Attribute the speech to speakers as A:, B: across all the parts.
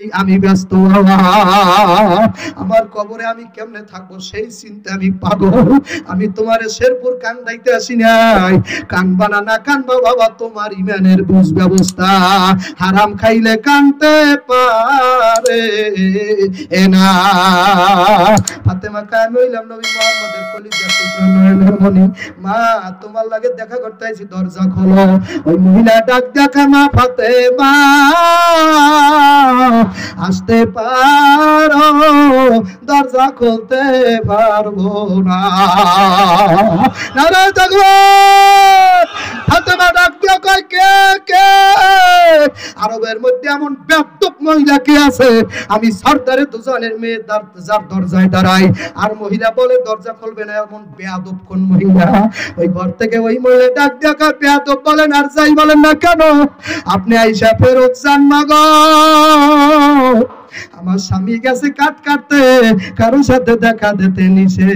A: আমি ব্যস্ত বাবা, আমার কবরে আমি কেমনে থাকবো সেই চিন্তা আমি পাগল। আমি তোমার শেরপুর কান্দাইতে আসি নাই, কানবানা না কানবা বাবা, তোমার ইমানের বুঝ ব্যবস্থা। হারাম খাইলে কানতে পারে না। ফাতেমা কায়েম হইলাম নবী মুহাম্মদের কলিজার টুকরা নয়নের মনি। মা তোমার লাগে দেখা করতে আইছি, দরজা খোলো। ওই মহিলা ডাক দেখা, মা ফাতেমা আসতে পারো, দরজা খুলতে পারবো না। নারায়ে তাকবীর। ফাতেমা ডাক দিয়া কয়, কে কে? আরবের মধ্যে এমন বেয়াদব মহিলা কে আছে? আমি সরদারে দুজনের মেয়ে যার দরজায় দাঁড়াই, আর মহিলা বলে দরজা খুলবে না, এমন বেয়াদব কোন মহিলা? ওই ঘর থেকে ওই মহিলা ডাক দিয়া কয়, বেয়াদব বলেন আর যাই বলেন না কেন, আপনি আইসা ফেরত যান না গো। আমার স্বামী গেছে কাট কাটতে, কারোর সাথে দেখা দিতে নিষেধ,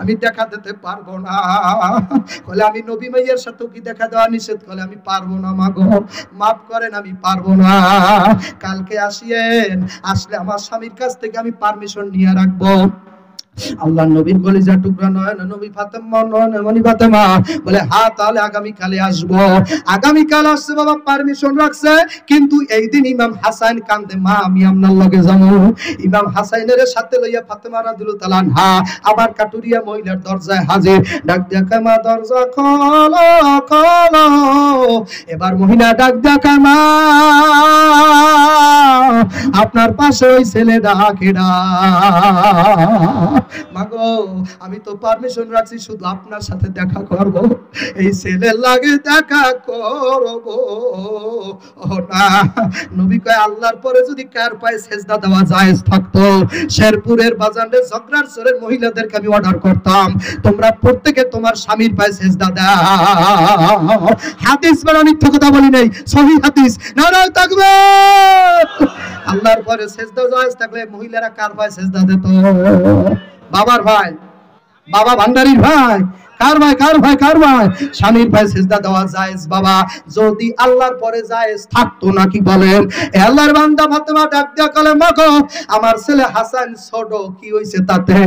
A: আমি দেখা দিতে পারবো না। বলে আমি নবী মাইয়ের সাথে কি দেখা দেওয়া নিষেধ? বলে আমি পারবো না মা গো, মাফ করেন, আমি পারবো না। কালকে আসিয়েন, আসলে আমার স্বামীর কাছ থেকে আমি পারমিশন নিয়ে রাখবো। আল্লাহর নবীর কলিজা টুকরা নয়ন নবী ফাতেমা নয়নমণি ফাতেমা বলে, হ্যাঁ তাহলে আগামী কালে আসবো। আগামী কাল আসছে বাবা, পারমিশন রাখছে। কিন্তু এই দিন ইমাম হাসান কান্দে, মা আমি আপনার লগে যাবো। ইমাম হাসাইনের সাথে লইয়া ফাতেমা রাদিয়াল্লাহু তাআলা আনহা আবার কাটুরিয়া মহিলার দরজায় হাজির। ডাক দিয়া কয়, মা দরজা খোলো খোলো। এবার মহিলা ডাক দিয়া কয়, মা আপনার পাশে ওই ছেলেটা কেডা? মাগো আমি তো পারমিশন রাখছি শুধু আপনার সাথে দেখা করব, এই ছেলের লাগে দেখা করব না। নবী কয়, আল্লাহর পরে যদি কার পায়ে সেজদা দেওয়া জায়েজ থাকতো, শেরপুরের বাজারে ঝগড়ার সরের মহিলাদেরকে আমি অর্ডার করতাম, তোমরা প্রত্যেকে তোমার স্বামীর পায়ে সেজদা দাও। হাদিস মানে মিথ্যা কথা বলি নাই, সহিহ হাদিস। নারায়ে তাকবীর। আল্লাহর পরে সেজদা জায়েজ থাকলে মহিলারা কার পায়ে সেজদা দিত? বাবার ভাই, বাবা ভান্ডারির ভাই, কার ভাই কার ভাই কার ভাই? স্বামীর পায়ে সিজদা দেওয়া জায়েজ বাবা। যদি আল্লাহর পরে জায়েজ থাকতো নাকি বলেন? এ আল্লাহর বান্দা ফাতেমা ডাক দিয়া কলে, মাগো আমার ছেলে হাসান ছোট, কি হইছে তাতে?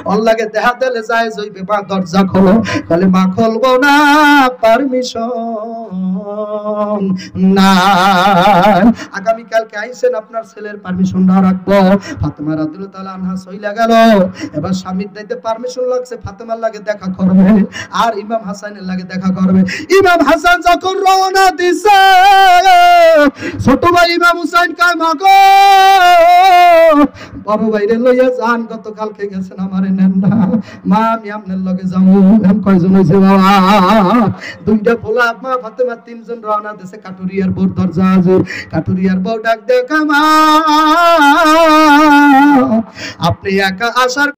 A: ওর লাগে দেখা দিলে জায়েজ হইবে, মা দরজা খোলো। কলে মা খুলবো না, পারমিশন না। আগামী কালকে আইছেন, আপনার ছেলের পারমিশন না রাখবো। ফাতেমা রাদিয়াল্লাহু তাআলা আনহা সইলা গেল। এবার স্বামীর দাইতে পারমিশন লাগছে, ফাতেমার লাগে দেখা করবে আর ইমাম হাসানের লাগে দেখা করবে। ইমাম হাসান যখন রওনা দিছে, ছোট ভাই ইমাম হুসাইন কয়, মা গো বড় ভাইরে লইয়া যান, গতকালকে গেছেন আমারে নেন না। মা আমি আপনার লগে যাবো। এম কয়জন হইছে বাবা? দুইটা পোলা, মা ফাতেমা তিনজন রওনা দিছে। কাটুরিয়ার বউর দরজা হাজির। কাটুরিয়ার বউ ডাক দেয়, মা আপনি একা আসার